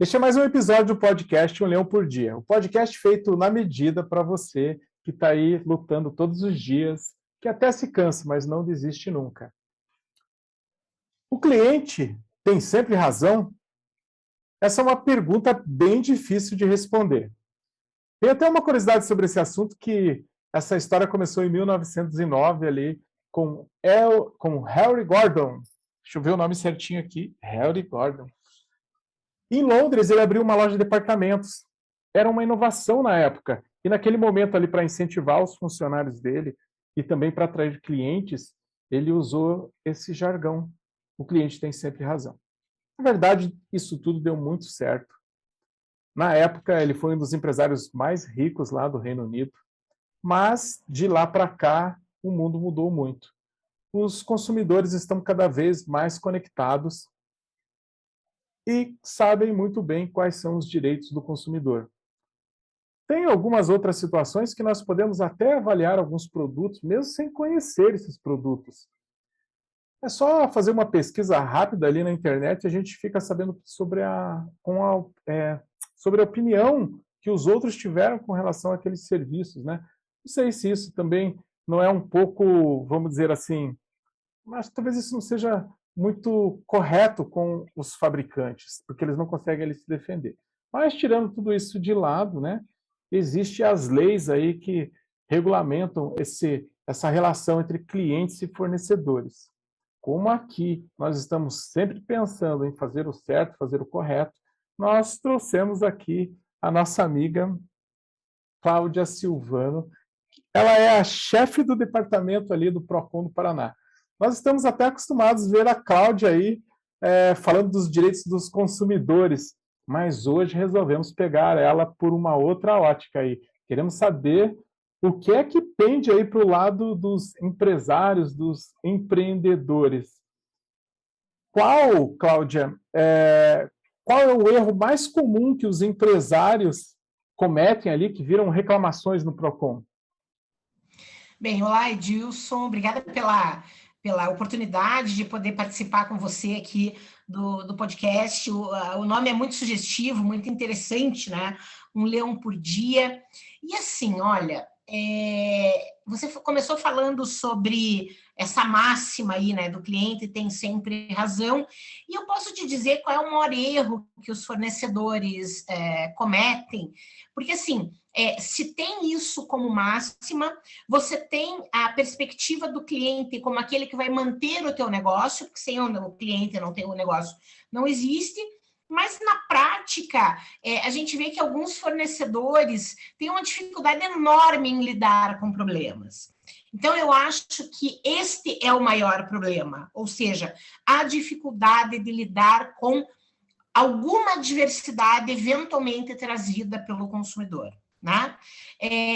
Este é mais um episódio do podcast Um Leão por Dia. Um podcast feito na medida para você que está aí lutando todos os dias, que até se cansa, mas não desiste nunca. O cliente tem sempre razão? Essa é uma pergunta bem difícil de responder. Tem até uma curiosidade sobre esse assunto, que essa história começou em 1909 ali com Henry Gordon. Deixa eu ver o nome certinho aqui. Henry Gordon. Em Londres, ele abriu uma loja de departamentos. Era uma inovação na época. E naquele momento ali, para incentivar os funcionários dele e também para atrair clientes, ele usou esse jargão. O cliente tem sempre razão. Na verdade, isso tudo deu muito certo. Na época, ele foi um dos empresários mais ricos lá do Reino Unido. Mas, de lá para cá, o mundo mudou muito. Os consumidores estão cada vez mais conectados e sabem muito bem quais são os direitos do consumidor. Tem algumas outras situações que nós podemos até avaliar alguns produtos, mesmo sem conhecer esses produtos. É só fazer uma pesquisa rápida ali na internet e a gente fica sabendo sobre sobre a opinião que os outros tiveram com relação àqueles serviços, né? Não sei se isso também não é um pouco, vamos dizer assim, mas talvez isso não seja muito correto com os fabricantes, porque eles não conseguem se defender. Mas, tirando tudo isso de lado, né, existem as leis aí que regulamentam essa relação entre clientes e fornecedores. Como aqui nós estamos sempre pensando em fazer o certo, fazer o correto, nós trouxemos aqui a nossa amiga Cláudia Silvano. Ela é a chefe do departamento ali do Procon do Paraná. Nós estamos até acostumados a ver a Cláudia aí falando dos direitos dos consumidores, mas hoje resolvemos pegar ela por uma outra ótica aí. Queremos saber o que é que pende aí para o lado dos empresários, dos empreendedores. Cláudia, qual é o erro mais comum que os empresários cometem ali, que viram reclamações no Procon? Bem, olá, Edilson, obrigada pela oportunidade de poder participar com você aqui do podcast. O nome é muito sugestivo, muito interessante, né? Um leão por dia. E assim, olha, você começou falando sobre essa máxima aí, né, do cliente tem sempre razão, e eu posso te dizer qual é o maior erro que os fornecedores cometem, porque assim, se tem isso como máxima, você tem a perspectiva do cliente como aquele que vai manter o teu negócio, porque sem o cliente não tem o negócio, não existe. Mas, na prática, a gente vê que alguns fornecedores têm uma dificuldade enorme em lidar com problemas. Então, eu acho que este é o maior problema, ou seja, a dificuldade de lidar com alguma adversidade eventualmente trazida pelo consumidor, né?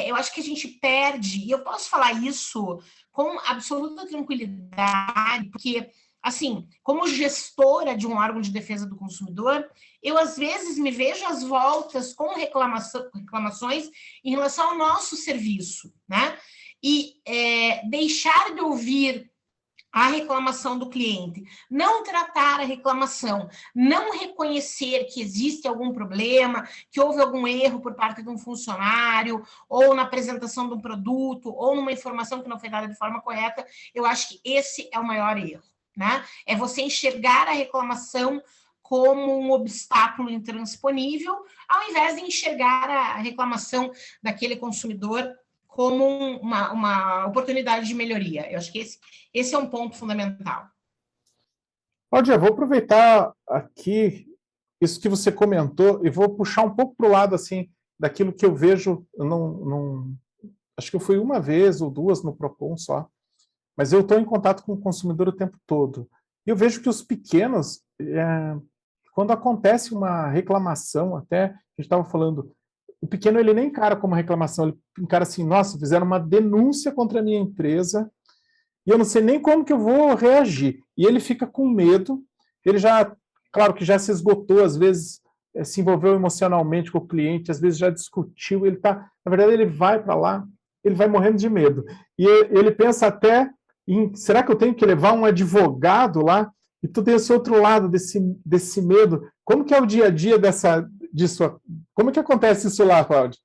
Eu acho que a gente perde, e eu posso falar isso com absoluta tranquilidade, porque assim, como gestora de um órgão de defesa do consumidor, eu às vezes me vejo às voltas com reclamações em relação ao nosso serviço, né? E deixar de ouvir a reclamação do cliente, não tratar a reclamação, não reconhecer que existe algum problema, que houve algum erro por parte de um funcionário, ou na apresentação de um produto, ou numa informação que não foi dada de forma correta, eu acho que esse é o maior erro, né? É você enxergar a reclamação como um obstáculo intransponível, ao invés de enxergar a reclamação daquele consumidor como uma oportunidade de melhoria. Eu acho que esse é um ponto fundamental. Cláudia, vou aproveitar aqui isso que você comentou e vou puxar um pouco para o lado assim, daquilo que eu vejo, acho que eu fui uma vez ou duas no Procon só, mas eu estou em contato com o consumidor o tempo todo. E eu vejo que os pequenos, quando acontece uma reclamação, até a gente estava falando, o pequeno ele nem encara como reclamação, ele encara assim, nossa, fizeram uma denúncia contra a minha empresa e eu não sei nem como que eu vou reagir. E ele fica com medo, ele já, claro que já se esgotou, às vezes se envolveu emocionalmente com o cliente, às vezes já discutiu, na verdade ele vai para lá, ele vai morrendo de medo. E ele pensa até será que eu tenho que levar um advogado lá? E tu tem esse outro lado desse medo. Como que é o dia a dia disso? Como que acontece isso lá, Cláudia?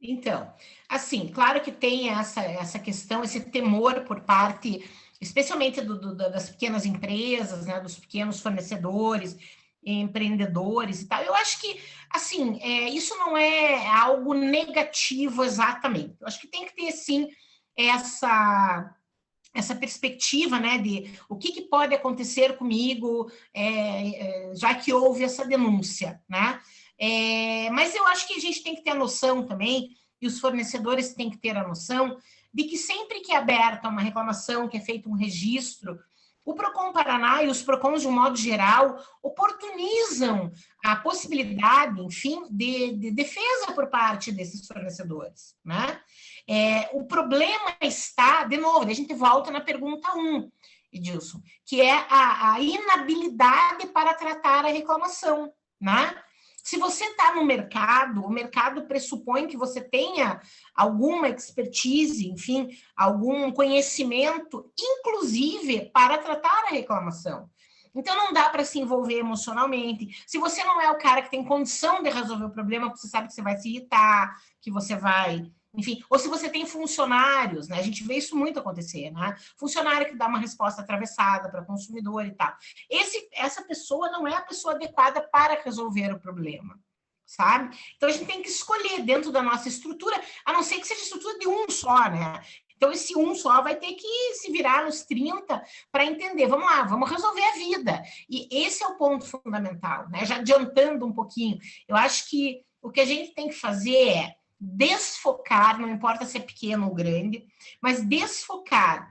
Então, assim, claro que tem essa questão, esse temor por parte, especialmente das pequenas empresas, né, dos pequenos fornecedores, empreendedores e tal. Eu acho que, assim, isso não é algo negativo exatamente. Eu acho que tem que ter, sim, essa perspectiva, né, de o que pode acontecer comigo, já que houve essa denúncia, né? Mas eu acho que a gente tem que ter a noção também, e os fornecedores têm que ter a noção, de que sempre que é aberta uma reclamação, que é feito um registro, o Procon Paraná e os Procons, de um modo geral, oportunizam a possibilidade, enfim, de defesa por parte desses fornecedores, né? O problema está, de novo, a gente volta na pergunta 1, Edilson, que é a inabilidade para tratar a reclamação, né? Se você está no mercado, o mercado pressupõe que você tenha alguma expertise, enfim, algum conhecimento, inclusive para tratar a reclamação. Então, não dá para se envolver emocionalmente. Se você não é o cara que tem condição de resolver o problema, você sabe que você vai se irritar, que você vai... Enfim, ou se você tem funcionários, né? A gente vê isso muito acontecer, né? Funcionário que dá uma resposta atravessada para consumidor e tal. Essa pessoa não é a pessoa adequada para resolver o problema, sabe? Então, a gente tem que escolher dentro da nossa estrutura, a não ser que seja estrutura de um só, né? Então, esse um só vai ter que se virar nos 30 para entender. Vamos lá, vamos resolver a vida. E esse é o ponto fundamental, né? Já adiantando um pouquinho, eu acho que o que a gente tem que fazer é desfocar, não importa se é pequeno ou grande, mas desfocar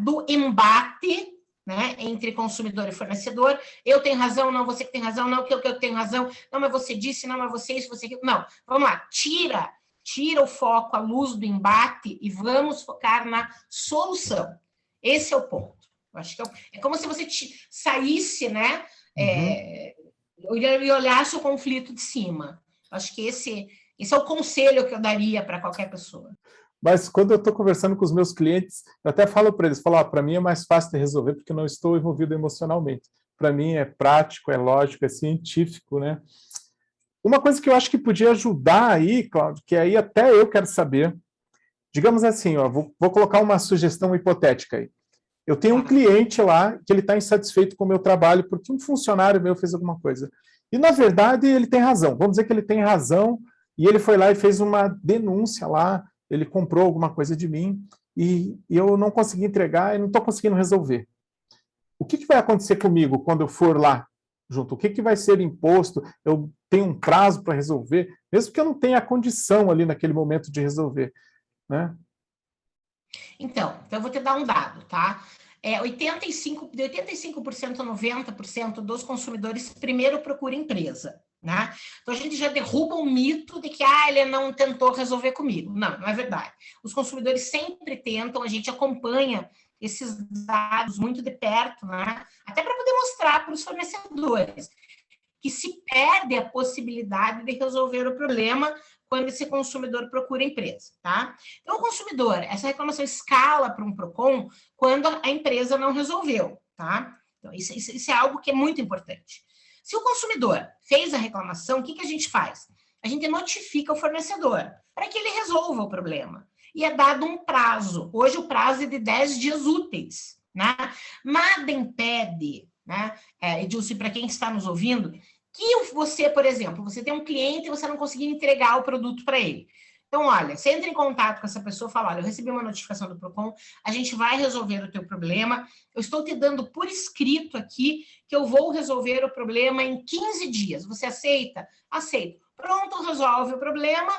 do embate, né, entre consumidor e fornecedor. Eu tenho razão, não, você que tem razão, não, que eu tenho razão, não, mas você disse, não, mas você isso, você aquilo. Não, vamos lá, tira o foco, a luz do embate e vamos focar na solução. Esse é o ponto. Eu acho que é como se você saísse, né, e olhasse o conflito de cima. Eu acho que esse é o conselho que eu daria para qualquer pessoa. Mas quando eu estou conversando com os meus clientes, eu até falo para eles, para mim é mais fácil de resolver porque eu não estou envolvido emocionalmente. Para mim é prático, é lógico, é científico, né? Uma coisa que eu acho que podia ajudar aí, Cláudio, que aí até eu quero saber, digamos assim, ó, vou colocar uma sugestão hipotética aí. Eu tenho um cliente lá que ele está insatisfeito com o meu trabalho porque um funcionário meu fez alguma coisa. E, na verdade, ele tem razão. Vamos dizer que ele tem razão e ele foi lá e fez uma denúncia lá, ele comprou alguma coisa de mim e eu não consegui entregar e não estou conseguindo resolver. O que vai acontecer comigo quando eu for lá junto? O que vai ser imposto? Eu tenho um prazo para resolver, mesmo que eu não tenha a condição ali naquele momento de resolver, né? Então eu vou te dar um dado, tá? De 85% a 90% dos consumidores primeiro procura empresa, né? Então a gente já derruba o mito de que ele não tentou resolver comigo. Não, não é verdade. Os consumidores sempre tentam, a gente acompanha esses dados muito de perto, né? Até para poder mostrar para os fornecedores que se perde a possibilidade de resolver o problema quando esse consumidor procura empresa, tá? Então, o consumidor, essa reclamação escala para um PROCON quando a empresa não resolveu, tá? Então, isso é algo que é muito importante. Se o consumidor fez a reclamação, o que a gente faz? A gente notifica o fornecedor para que ele resolva o problema. E é dado um prazo. Hoje o prazo é de 10 dias úteis, né? Nada impede, né, Edilson, para quem está nos ouvindo, que você, por exemplo, você tem um cliente e você não conseguir entregar o produto para ele. Então, olha, você entra em contato com essa pessoa e fala, olha, eu recebi uma notificação do PROCON, a gente vai resolver o teu problema, eu estou te dando por escrito aqui que eu vou resolver o problema em 15 dias. Você aceita? Aceito. Pronto, resolve o problema,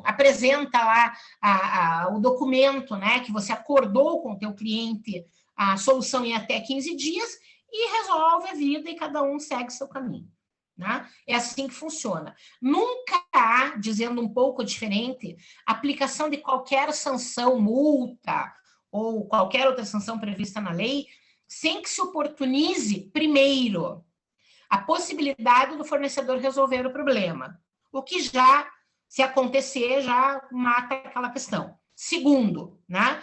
apresenta lá o documento, né, que você acordou com o teu cliente, a solução em até 15 dias, e resolve a vida e cada um segue seu caminho, né? É assim que funciona. Nunca há, dizendo um pouco diferente, aplicação de qualquer sanção, multa ou qualquer outra sanção prevista na lei, sem que se oportunize, primeiro, a possibilidade do fornecedor resolver o problema. O que já, se acontecer, já mata aquela questão. Segundo, né,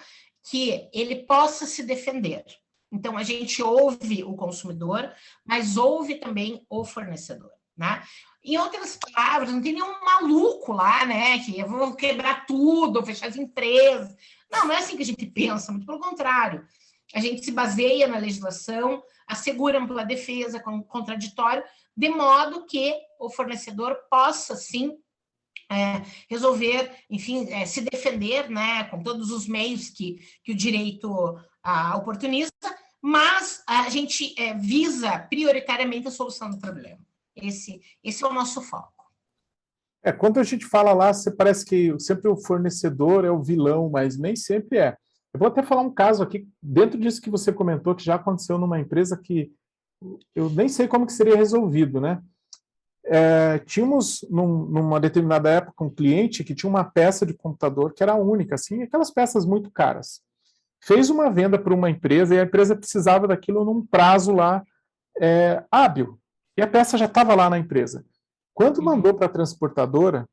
que ele possa se defender. Então, a gente ouve o consumidor, mas ouve também o fornecedor, né? Em outras palavras, não tem nenhum maluco lá, né? Que eu vou quebrar tudo, fechar as empresas. Não é assim que a gente pensa, muito pelo contrário. A gente se baseia na legislação, assegura ampla defesa, contraditório, de modo que o fornecedor possa, sim, resolver, enfim, se defender, né, com todos os meios que o direito oportuniza, mas a gente visa prioritariamente a solução do problema. Esse é o nosso foco. Quando a gente fala lá, parece que sempre o fornecedor é o vilão, mas nem sempre é. Eu vou até falar um caso aqui, dentro disso que você comentou, que já aconteceu numa empresa que eu nem sei como que seria resolvido, né? Tínhamos, numa determinada época, um cliente que tinha uma peça de computador que era única, assim, aquelas peças muito caras. Fez uma venda para uma empresa e a empresa precisava daquilo num prazo lá hábil. E a peça já estava lá na empresa. Quando mandou para a transportadora,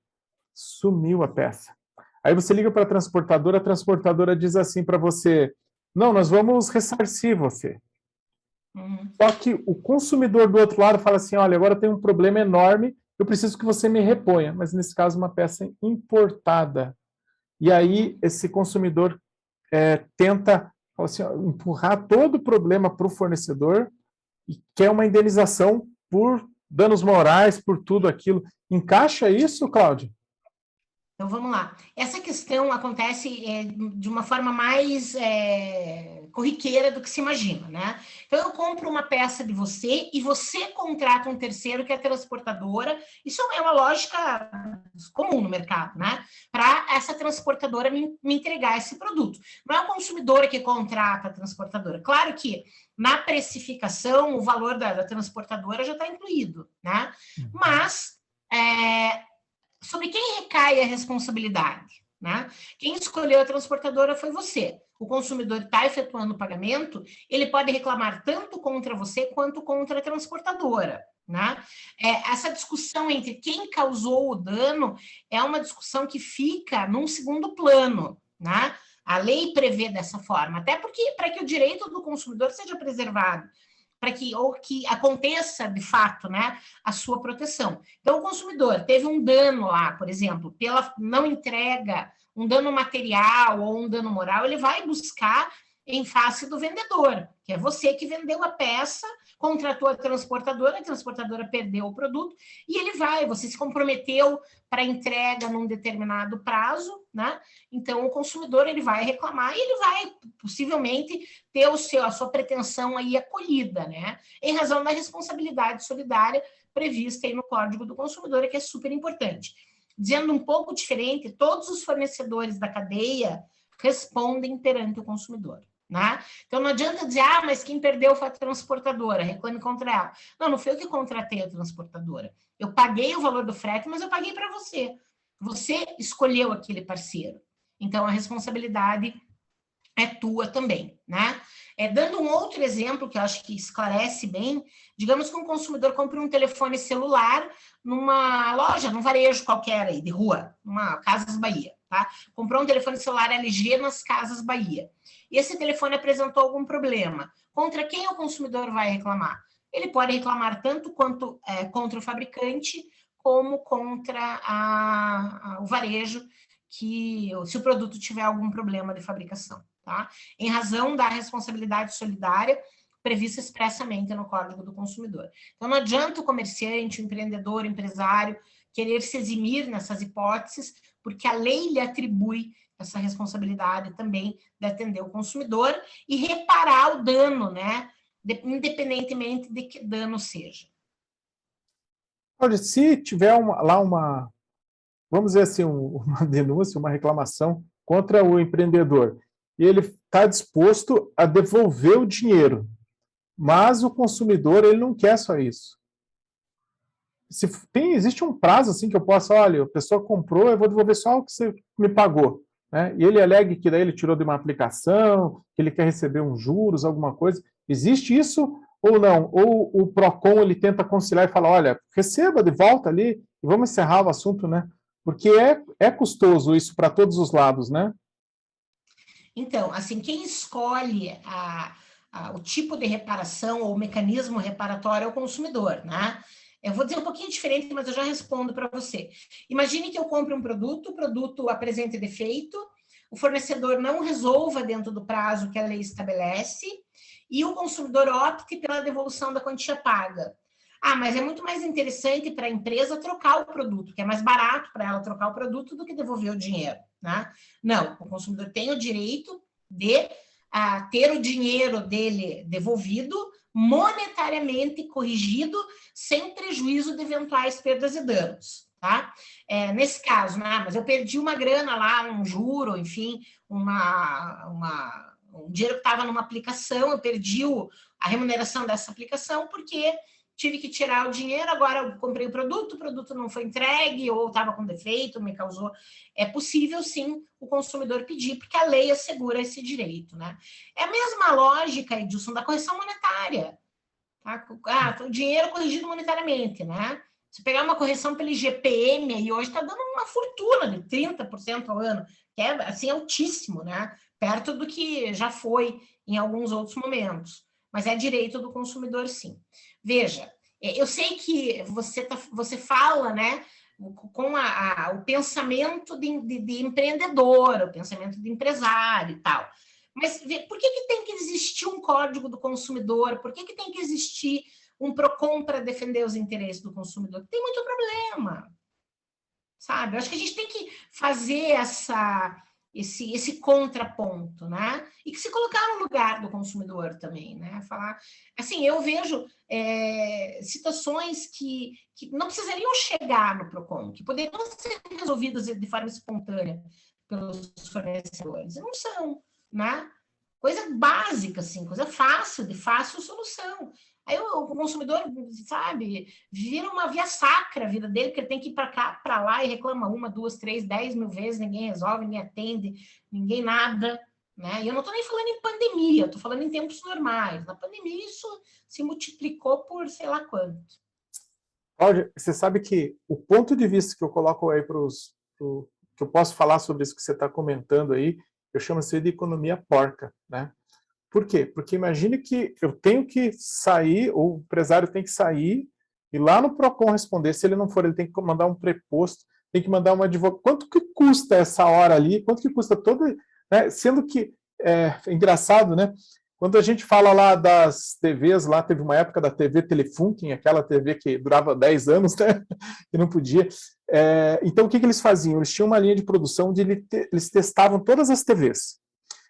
sumiu a peça. Aí você liga para a transportadora diz assim para você, não, nós vamos ressarcir você. Só que o consumidor do outro lado fala assim, olha, agora tem um problema enorme, eu preciso que você me reponha, mas nesse caso uma peça importada. E aí esse consumidor tenta assim, empurrar todo o problema para o fornecedor e quer uma indenização por danos morais, por tudo aquilo. Encaixa isso, Cláudio? Então, vamos lá. Essa questão acontece de uma forma mais corriqueira do que se imagina, né? Então, eu compro uma peça de você e você contrata um terceiro que é a transportadora. Isso é uma lógica comum no mercado, né? Para essa transportadora me entregar esse produto. Não é o consumidor que contrata a transportadora. Claro que na precificação o valor da transportadora já está incluído, né? Mas sobre quem recai a responsabilidade, né? Quem escolheu a transportadora foi você. O consumidor está efetuando o pagamento, ele pode reclamar tanto contra você quanto contra a transportadora, né? Essa discussão entre quem causou o dano é uma discussão que fica num segundo plano, né? A lei prevê dessa forma, até porque para que o direito do consumidor seja preservado, para que aconteça, de fato, né, a sua proteção. Então, o consumidor teve um dano lá, por exemplo, pela não entrega, um dano material ou um dano moral, ele vai buscar em face do vendedor, que é você que vendeu a peça, contratou a transportadora perdeu o produto, e você se comprometeu para entrega num determinado prazo, né? Então, o consumidor ele vai reclamar e ele vai, possivelmente, ter a sua pretensão aí acolhida, né? Em razão da responsabilidade solidária prevista aí no Código do Consumidor, que é super importante. Dizendo um pouco diferente, todos os fornecedores da cadeia respondem perante o consumidor. Né? Então não adianta dizer, mas quem perdeu foi a transportadora, reclame contra ela. Não foi eu que contratei a transportadora. Eu paguei o valor do frete, mas eu paguei para você. Você escolheu aquele parceiro. Então a responsabilidade é tua também, né? Dando um outro exemplo que eu acho que esclarece bem, digamos que um consumidor compra um telefone celular numa loja, num varejo qualquer aí, de rua, numa Casas Bahia, tá? Comprou um telefone celular LG nas Casas Bahia. E esse telefone apresentou algum problema. Contra quem o consumidor vai reclamar? Ele pode reclamar tanto quanto contra o fabricante, como contra o varejo, se o produto tiver algum problema de fabricação. Tá? Em razão da responsabilidade solidária prevista expressamente no Código do Consumidor. Então, não adianta o comerciante, o empreendedor, o empresário querer se eximir nessas hipóteses, porque a lei lhe atribui essa responsabilidade também de atender o consumidor e reparar o dano, né? Independentemente de que dano seja. Olha, se tiver vamos dizer assim, uma denúncia, uma reclamação contra o empreendedor, e ele está disposto a devolver o dinheiro, mas o consumidor ele não quer só isso. Existe um prazo assim que eu possa, olha, a pessoa comprou, eu vou devolver só o que você me pagou, né? E ele alega que daí ele tirou de uma aplicação, que ele quer receber uns juros, alguma coisa. Existe isso ou não? Ou o Procon ele tenta conciliar e fala, olha, receba de volta ali e vamos encerrar o assunto, né? Porque é custoso isso para todos os lados, né? Então, assim, quem escolhe o tipo de reparação ou o mecanismo reparatório ao consumidor, né? Eu vou dizer um pouquinho diferente, mas eu já respondo para você. Imagine que eu compre um produto, o produto apresente defeito, o fornecedor não resolva dentro do prazo que a lei estabelece e o consumidor opte pela devolução da quantia paga. Ah, mas é muito mais interessante para a empresa trocar o produto, que é mais barato para ela trocar o produto do que devolver o dinheiro, né? Não, o consumidor tem o direito de ter o dinheiro dele devolvido, monetariamente corrigido, sem prejuízo de eventuais perdas e danos, tá? Nesse caso, né? Mas eu perdi uma grana lá, um juro, enfim, um dinheiro que estava numa aplicação, eu perdi a remuneração dessa aplicação porque tive que tirar o dinheiro, agora eu comprei o produto não foi entregue, ou estava com defeito, me causou... É possível, sim, o consumidor pedir, porque a lei assegura esse direito, né? É a mesma lógica, Edilson, da correção monetária. Tá? O dinheiro corrigido monetariamente, né? Se pegar uma correção pelo IGPM, e hoje está dando uma fortuna de 30% ao ano, que é, assim, altíssimo, né? Perto do que já foi em alguns outros momentos. Mas é direito do consumidor, sim. Veja, eu sei que você fala, né, com o pensamento de empreendedor, o pensamento de empresário e tal. Mas por que tem que existir um código do consumidor? Por que tem que existir um PROCON para defender os interesses do consumidor? Tem muito problema, sabe? Eu acho que a gente tem que fazer esse contraponto, né? E que se colocar no lugar do consumidor também, né? Falar, assim, eu vejo situações que não precisariam chegar no PROCON, que poderiam ser resolvidas de forma espontânea pelos fornecedores, e não são, né? Coisa básica, assim, coisa fácil, de fácil solução. Aí o consumidor, sabe, vira uma via sacra a vida dele, que ele tem que ir para cá, para lá, e reclama 1, 2, 3, 10 mil vezes, ninguém resolve, ninguém atende, ninguém nada, né? E eu não estou nem falando em pandemia, estou falando em tempos normais. Na pandemia isso se multiplicou por sei lá quanto. Cláudia, você sabe que o ponto de vista que eu coloco aí que eu posso falar sobre isso que você está comentando aí, eu chamo isso de economia porca, né? Por quê? Porque imagine que eu tenho que sair, ou o empresário tem que sair e lá no PROCON responder. Se ele não for, ele tem que mandar um preposto, tem que mandar um advogado. Quanto que custa essa hora ali? Quanto que custa todo... Né? Sendo que, é engraçado, né? Quando a gente fala lá das TVs, lá teve uma época da TV Telefunken, aquela TV que durava 10 anos, né? E não podia. Então, o que eles faziam? Eles tinham uma linha de produção onde eles testavam todas as TVs.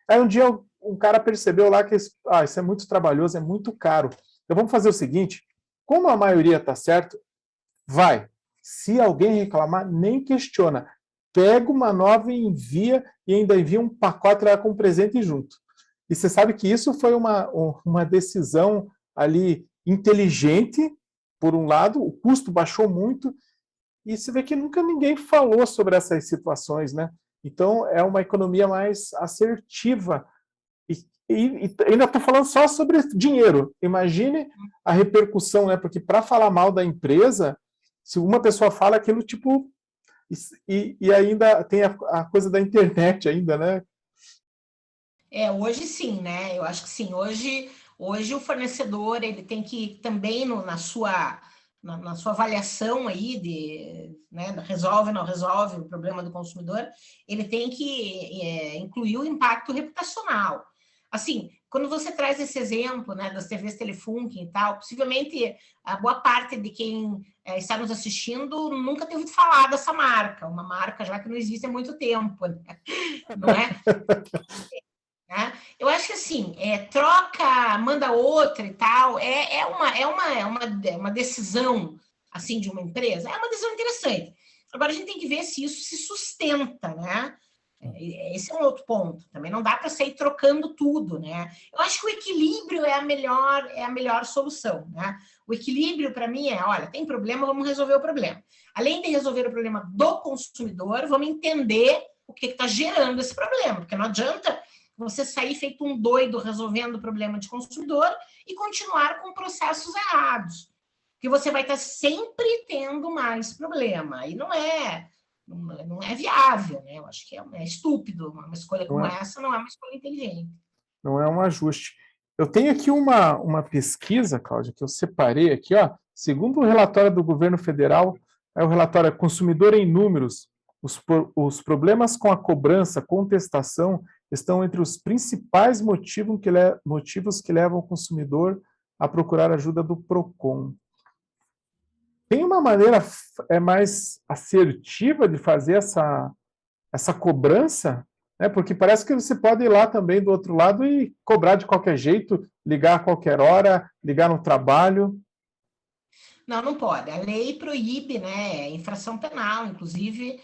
Aí um dia um cara percebeu lá que isso é muito trabalhoso, é muito caro. Então vamos fazer o seguinte, como a maioria está certo, vai. Se alguém reclamar, nem questiona. Pega uma nova e envia, e ainda envia um pacote lá com presente junto. E você sabe que isso foi uma decisão ali inteligente, por um lado, o custo baixou muito, e você vê que nunca ninguém falou sobre essas situações, né? Então, é uma economia mais assertiva. E ainda estou falando só sobre dinheiro. Imagine a repercussão, né? Porque para falar mal da empresa, se uma pessoa fala aquilo, tipo... E ainda tem a coisa da internet ainda, né? Hoje sim, né? Eu acho que sim. Hoje o fornecedor ele tem que também na sua avaliação aí né, resolve ou não resolve o problema do consumidor, ele tem que incluir o impacto reputacional. Assim, quando você traz esse exemplo, né, das TVs Telefunken e tal, possivelmente a boa parte de quem está nos assistindo nunca tem ouvido falar dessa marca, uma marca já que não existe há muito tempo, né? Não é? Né? Eu acho que assim, troca, manda outra e tal, é uma decisão assim de uma empresa, é uma decisão interessante. Agora a gente tem que ver se isso se sustenta, né? Esse é um outro ponto. Também não dá para sair trocando tudo, né? Eu acho que o equilíbrio é a melhor solução, né? O equilíbrio para mim olha, tem problema, vamos resolver o problema. Além de resolver o problema do consumidor, vamos entender o que está gerando esse problema, porque não adianta você sair feito um doido resolvendo o problema de consumidor e continuar com processos errados, porque você vai estar sempre tendo mais problema, e não é viável, né? Eu acho que é estúpido, uma escolha como essa não é uma escolha inteligente. Não é um ajuste. Eu tenho aqui uma pesquisa, Cláudia, que eu separei aqui, ó. Segundo o relatório do governo federal, o relatório Consumidor em Números, os problemas com a cobrança, contestação, estão entre os principais motivos que levam o consumidor a procurar ajuda do PROCON. Tem uma maneira mais assertiva de fazer essa cobrança? Porque parece que você pode ir lá também do outro lado e cobrar de qualquer jeito, ligar a qualquer hora, ligar no trabalho. Não, não pode. A lei proíbe, né? Infração penal, inclusive,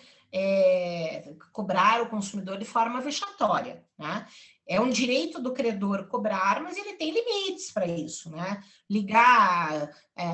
cobrar o consumidor de forma vexatória, né? É um direito do credor cobrar, mas ele tem limites para isso, né? Ligar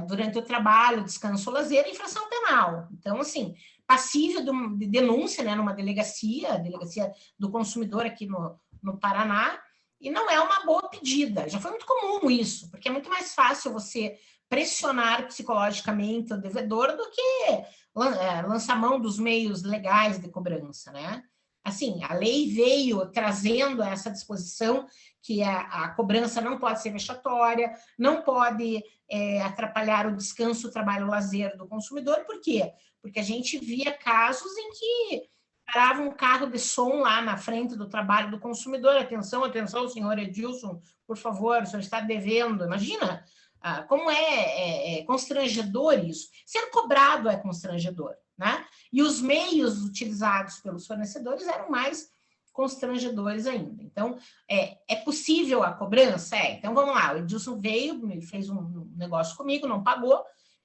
durante o trabalho, descanso ou lazer, é infração penal. Então, assim, passível de denúncia, né, numa delegacia, a delegacia do consumidor aqui no Paraná, e não é uma boa pedida. Já foi muito comum isso, porque é muito mais fácil você pressionar psicologicamente o devedor do que lançar mão dos meios legais de cobrança, né? Assim, a lei veio trazendo essa disposição que a cobrança não pode ser vexatória, não pode atrapalhar o descanso, o trabalho, o lazer do consumidor. Por quê? Porque a gente via casos em que parava um carro de som lá na frente do trabalho do consumidor. Atenção, atenção, senhor Edilson, por favor, o senhor está devendo. Imagina como é constrangedor isso. Ser cobrado é constrangedor, né? E os meios utilizados pelos fornecedores eram mais constrangedores ainda. Então, é possível a cobrança? Então, vamos lá, o Edilson veio, fez um negócio comigo, não pagou,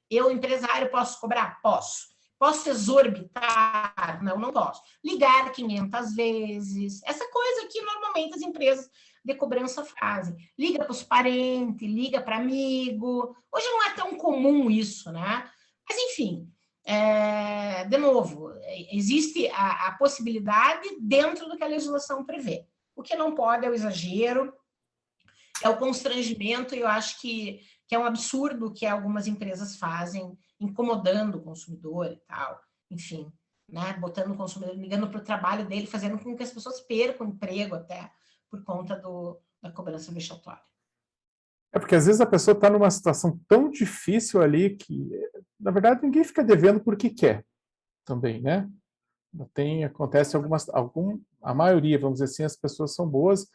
eu, empresário, posso cobrar? Posso. Posso exorbitar? Não, não posso. Ligar 500 vezes, essa coisa que normalmente as empresas de cobrança fazem. Liga para os parentes, liga para amigo. Hoje não é tão comum isso, né? Mas, enfim, de novo, existe a possibilidade dentro do que a legislação prevê. O que não pode é o exagero, é o constrangimento, e eu acho que é um absurdo o que algumas empresas fazem, incomodando o consumidor e tal, enfim, né? Botando o consumidor, ligando para o trabalho dele, fazendo com que as pessoas percam o emprego até por conta da cobrança vexatória. Porque às vezes a pessoa está numa situação tão difícil ali que, na verdade, ninguém fica devendo porque quer também, né? Acontece a maioria, vamos dizer assim, as pessoas são boas,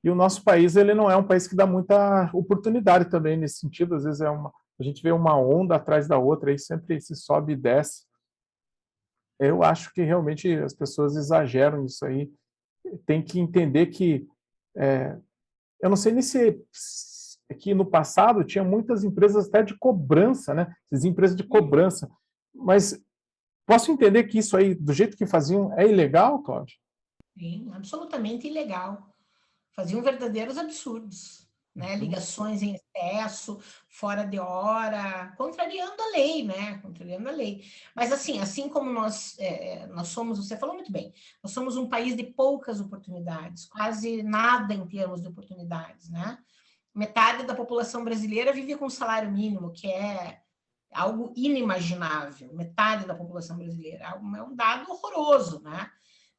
e o nosso país, ele não é um país que dá muita oportunidade também nesse sentido. Às vezes a gente vê uma onda atrás da outra, aí sempre se sobe e desce. Eu acho que realmente as pessoas exageram nisso aí. Tem que entender que eu não sei nem se aqui no passado tinha muitas empresas até de cobrança, né? Essas empresas de cobrança. Mas posso entender que isso aí, do jeito que faziam, é ilegal, Cláudio? Sim, absolutamente ilegal. Faziam verdadeiros absurdos, né? Ligações em excesso, fora de hora, contrariando a lei, né? Contrariando a lei. Mas assim como nós somos, você falou muito bem, nós somos um país de poucas oportunidades, quase nada em termos de oportunidades, né? Metade da população brasileira vive com salário mínimo, que é algo inimaginável. Metade da população brasileira é um dado horroroso, né?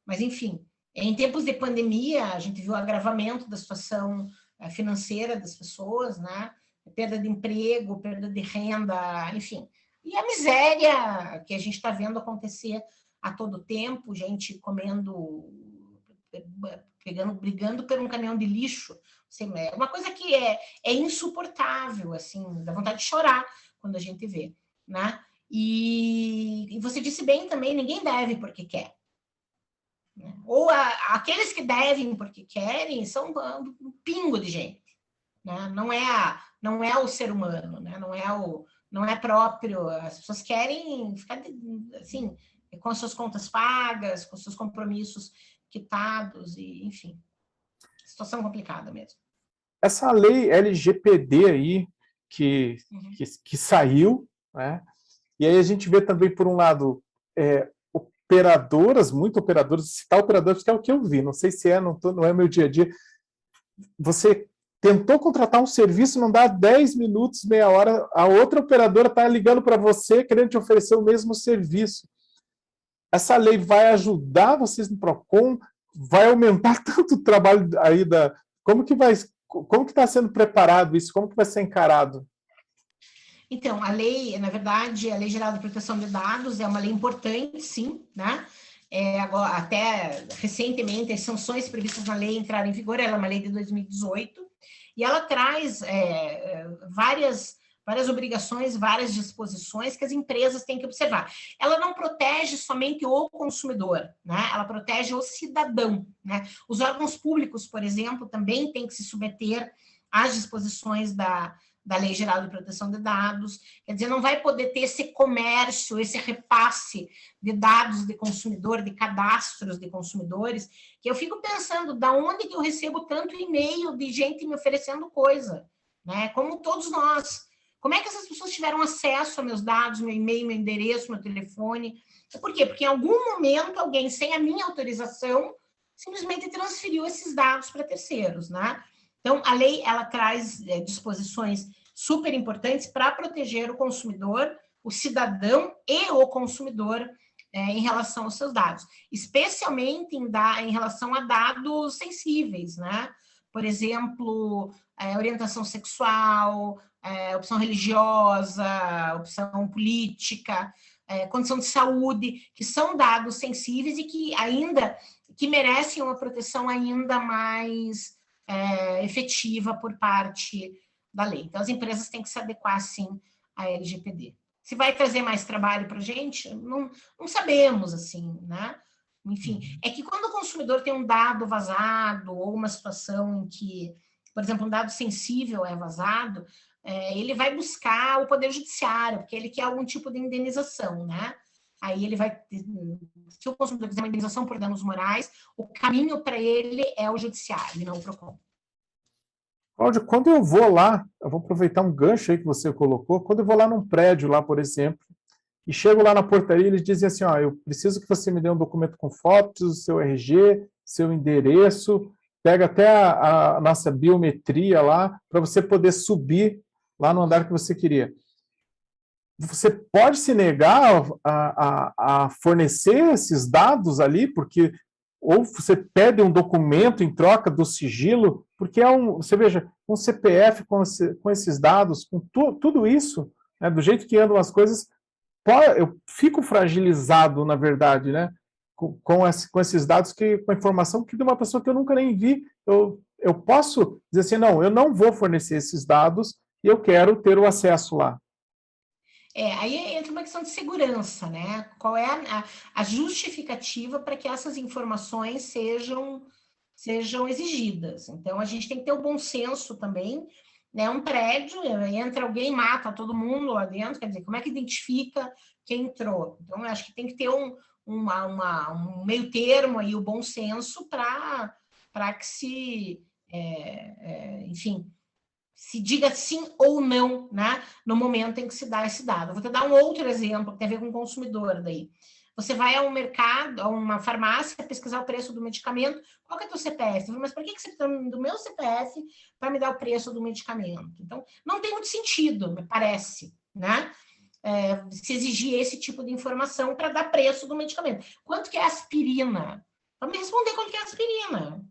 Mas enfim. Em tempos de pandemia, a gente viu o agravamento da situação financeira das pessoas, né? Perda de emprego, perda de renda, enfim. E a miséria que a gente está vendo acontecer a todo tempo, gente comendo, brigando por um caminhão de lixo. Assim, é uma coisa que é insuportável, assim, dá vontade de chorar quando a gente vê, né? E você disse bem também, ninguém deve porque quer. Ou aqueles que devem porque querem são um pingo de gente, né? Não é o ser humano, né? Não é próprio. As pessoas querem ficar assim com as suas contas pagas, com os seus compromissos quitados e, enfim, situação complicada mesmo. Essa lei LGPD aí que saiu, né? E aí a gente vê também, por um lado, operadoras, muito operadoras, citar operadoras, que é o que eu vi, não sei se não é meu dia a dia. Você tentou contratar um serviço, não dá 10 minutos, meia hora, a outra operadora está ligando para você, querendo te oferecer o mesmo serviço. Essa lei vai ajudar vocês no PROCON? Vai aumentar tanto o trabalho aí como que vai como que está sendo preparado isso? Como que vai ser encarado? Então, a lei, na verdade, a Lei Geral de Proteção de Dados é uma lei importante, sim, né? Agora, até recentemente, as sanções previstas na lei entraram em vigor, ela é uma lei de 2018, e ela traz várias obrigações, várias disposições que as empresas têm que observar. Ela não protege somente o consumidor, né? Ela protege o cidadão, né? Os órgãos públicos, por exemplo, também têm que se submeter às disposições da Lei Geral de Proteção de Dados, quer dizer, não vai poder ter esse comércio, esse repasse de dados de consumidor, de cadastros de consumidores, que eu fico pensando, da onde que eu recebo tanto e-mail de gente me oferecendo coisa, né? Como todos nós. Como é que essas pessoas tiveram acesso a meus dados, meu e-mail, meu endereço, meu telefone? Por quê? Porque em algum momento alguém, sem a minha autorização, simplesmente transferiu esses dados para terceiros, né? Então, a lei, ela traz disposições super importantes para proteger o consumidor, o cidadão e o consumidor em relação aos seus dados, especialmente em relação a dados sensíveis, né? Por exemplo, orientação sexual, opção religiosa, opção política, condição de saúde, que são dados sensíveis e que merecem uma proteção ainda mais efetiva por parte da lei. Então, as empresas têm que se adequar, sim, à LGPD. Se vai trazer mais trabalho para a gente, não sabemos, assim, né? Enfim, é que quando o consumidor tem um dado vazado ou uma situação em que, por exemplo, um dado sensível é vazado, ele vai buscar o Poder Judiciário, porque ele quer algum tipo de indenização, né? Aí ele vai, se o consumidor quiser uma indenização por danos morais, o caminho para ele é o Judiciário e não o PROCON. Cláudio, quando eu vou lá, eu vou aproveitar um gancho aí que você colocou, quando eu vou lá num prédio lá, por exemplo, e chego lá na portaria, eles dizem assim, ó, eu preciso que você me dê um documento com fotos, seu RG, seu endereço, pega até a nossa biometria lá, para você poder subir lá no andar que você queria. Você pode se negar a fornecer esses dados ali, porque ou você pede um documento em troca do sigilo, porque você veja, um CPF com esses dados, com tudo isso, né, do jeito que andam as coisas, eu fico fragilizado, na verdade, né, com esses dados, com a informação que de uma pessoa que eu nunca nem vi, eu posso dizer assim, não, eu não vou fornecer esses dados e eu quero ter o acesso lá. Aí entra uma questão de segurança, né? Qual é a justificativa para que essas informações sejam exigidas? Então, a gente tem que ter o bom senso também, né? Um prédio, entra alguém, mata todo mundo lá dentro, quer dizer, como é que identifica quem entrou? Então, eu acho que tem que ter um meio termo aí, o bom senso para que enfim, se diga sim ou não, né, no momento em que se dá esse dado. Eu vou te dar um outro exemplo que tem a ver com o consumidor daí. Você vai a um mercado, a uma farmácia, pesquisar o preço do medicamento, qual que é o teu CPF? Mas por que você precisa do meu CPF para me dar o preço do medicamento? Então, não tem muito sentido, me parece, né? Se exigir esse tipo de informação para dar preço do medicamento. Quanto que é a aspirina? Para me responder quanto que é a aspirina.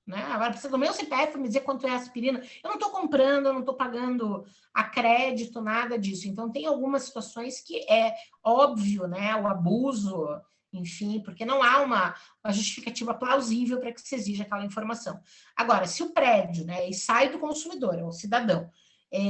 Né? Agora precisa do meu CPF para me dizer quanto é a aspirina. Eu não estou comprando, eu não estou pagando a crédito, nada disso. Então, tem algumas situações que é óbvio, né? O abuso, enfim, porque não há uma justificativa plausível para que se exija aquela informação. Agora, se o prédio, né, e sai do consumidor, é o cidadão,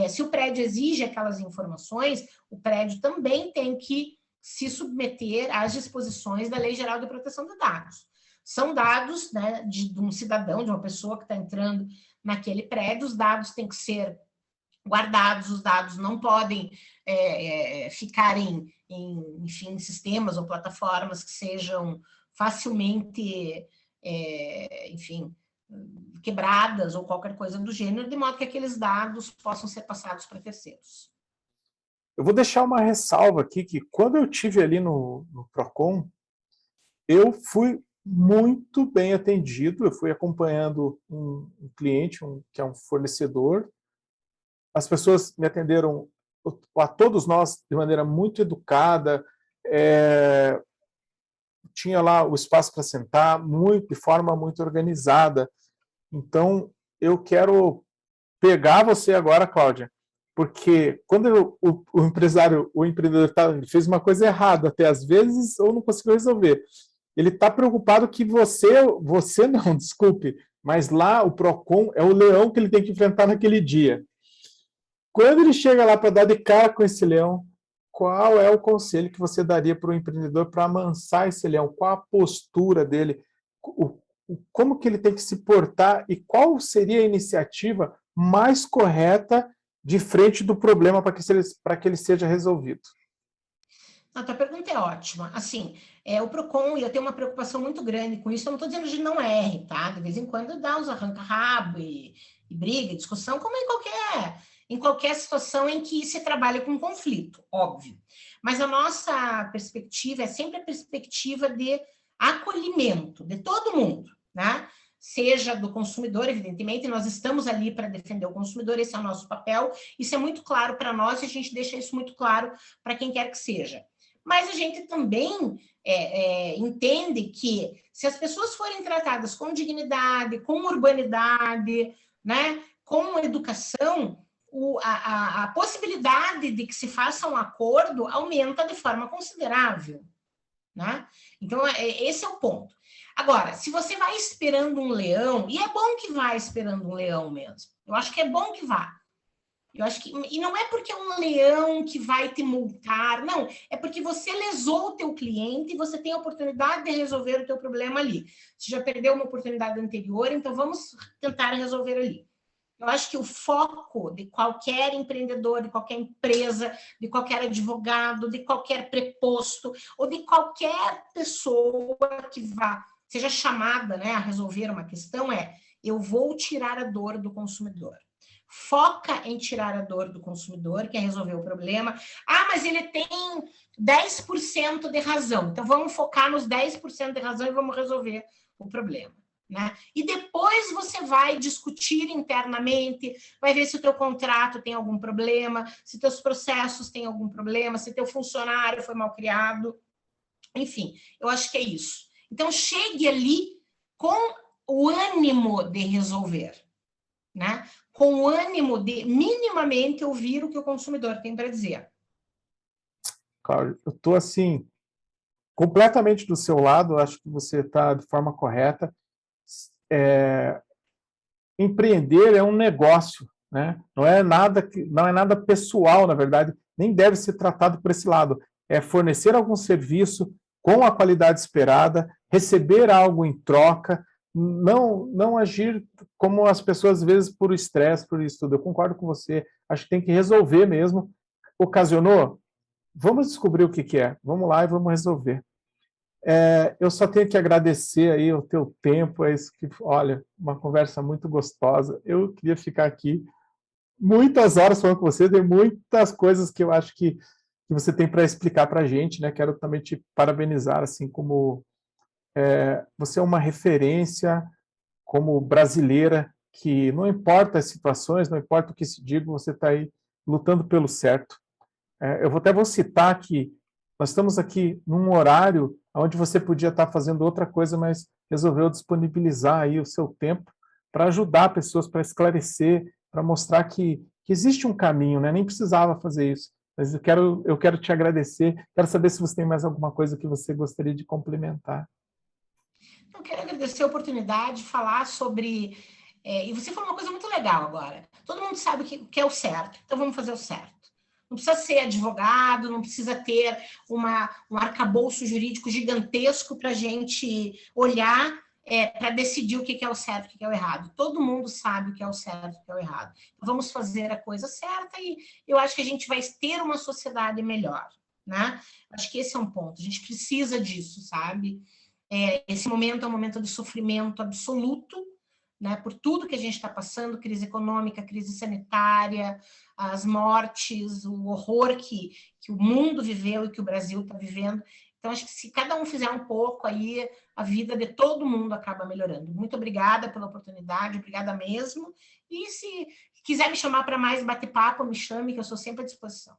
se o prédio exige aquelas informações, o prédio também tem que se submeter às disposições da Lei Geral de Proteção de Dados. São dados, né, de um cidadão, de uma pessoa que está entrando naquele prédio, os dados têm que ser guardados, os dados não podem ficar enfim, sistemas ou plataformas que sejam facilmente, enfim, quebradas ou qualquer coisa do gênero, de modo que aqueles dados possam ser passados para terceiros. Eu vou deixar uma ressalva aqui, que quando eu tive ali no PROCON, eu fui muito bem atendido, eu fui acompanhando um cliente, que é um fornecedor, as pessoas me atenderam, a todos nós, de maneira muito educada, tinha lá o espaço para sentar, de forma muito organizada. Então, eu quero pegar você agora, Cláudia, porque quando o empresário, o empreendedor fez uma coisa errada, até às vezes, ou não conseguiu resolver, ele está preocupado que você não, desculpe, mas lá o PROCON é o leão que ele tem que enfrentar naquele dia. Quando ele chega lá para dar de cara com esse leão, qual é o conselho que você daria para o empreendedor para amansar esse leão? Qual a postura dele? Como que ele tem que se portar e qual seria a iniciativa mais correta de frente do problema para que ele seja resolvido? A tua pergunta é ótima. Assim, o PROCON, e eu tenho uma preocupação muito grande com isso, eu não estou dizendo de não erre, tá? De vez em quando dá uns arranca-rabo e briga, discussão, como em qualquer situação em que se trabalha com conflito, óbvio. Mas a nossa perspectiva é sempre a perspectiva de acolhimento de todo mundo, né? Seja do consumidor, evidentemente, nós estamos ali para defender o consumidor, esse é o nosso papel, isso é muito claro para nós e a gente deixa isso muito claro para quem quer que seja. Mas a gente também entende que se as pessoas forem tratadas com dignidade, com urbanidade, né, com educação, a possibilidade de que se faça um acordo aumenta de forma considerável, né? Então, esse é o ponto. Agora, se você vai esperando um leão, e é bom que vá esperando um leão mesmo, eu acho que é bom que vá. Eu acho que, e não é porque é um leão que vai te multar, não, é porque você lesou o teu cliente e você tem a oportunidade de resolver o teu problema ali. Você já perdeu uma oportunidade anterior, então vamos tentar resolver ali. Eu acho que o foco de qualquer empreendedor, de qualquer empresa, de qualquer advogado, de qualquer preposto, ou de qualquer pessoa que seja chamada, né, a resolver uma questão eu vou tirar a dor do consumidor. Foca em tirar a dor do consumidor, que é resolver o problema. Ah, mas ele tem 10% de razão. Então, vamos focar nos 10% de razão e vamos resolver o problema. Né? E depois você vai discutir internamente, vai ver se o teu contrato tem algum problema, se teus processos têm algum problema, se teu funcionário foi mal criado. Enfim, eu acho que é isso. Então, chegue ali com o ânimo de resolver, né? Com o ânimo de minimamente ouvir o que o consumidor tem para dizer. Claro, eu estou assim, completamente do seu lado, acho que você está de forma correta. Empreender é um negócio, né? Não é nada pessoal, na verdade, nem deve ser tratado por esse lado. É fornecer algum serviço com a qualidade esperada, receber algo em troca, não agir como as pessoas, às vezes, por estresse, por isso tudo. Eu concordo com você, acho que tem que resolver mesmo. Ocasionou? Vamos descobrir o que é. Vamos lá e vamos resolver. Eu só tenho que agradecer aí o teu tempo, olha, uma conversa muito gostosa. Eu queria ficar aqui muitas horas falando com você, tem muitas coisas que eu acho que você tem para explicar para a gente, né? Quero também te parabenizar, assim, como você é uma referência como brasileira, que não importa as situações, não importa o que se diga, você está aí lutando pelo certo. Eu até vou citar que nós estamos aqui num horário onde você podia estar fazendo outra coisa, mas resolveu disponibilizar aí o seu tempo para ajudar pessoas, para esclarecer, para mostrar que existe um caminho, né? Nem precisava fazer isso. Mas eu quero te agradecer, quero saber se você tem mais alguma coisa que você gostaria de complementar. Eu quero agradecer a oportunidade de falar sobre... e você falou uma coisa muito legal agora. Todo mundo sabe o que é o certo, então vamos fazer o certo. Não precisa ser advogado, não precisa ter um arcabouço jurídico gigantesco para a gente olhar para decidir o que é o certo e o que é o errado. Todo mundo sabe o que é o certo e o que é o errado. Então, vamos fazer a coisa certa e eu acho que a gente vai ter uma sociedade melhor, né? Acho que esse é um ponto. A gente precisa disso, sabe? Esse momento é um momento de sofrimento absoluto, né, por tudo que a gente está passando, crise econômica, crise sanitária, as mortes, o horror que o mundo viveu e que o Brasil está vivendo. Então, acho que se cada um fizer um pouco, aí a vida de todo mundo acaba melhorando. Muito obrigada pela oportunidade, obrigada mesmo. E se quiser me chamar para mais bate-papo, me chame, que eu sou sempre à disposição.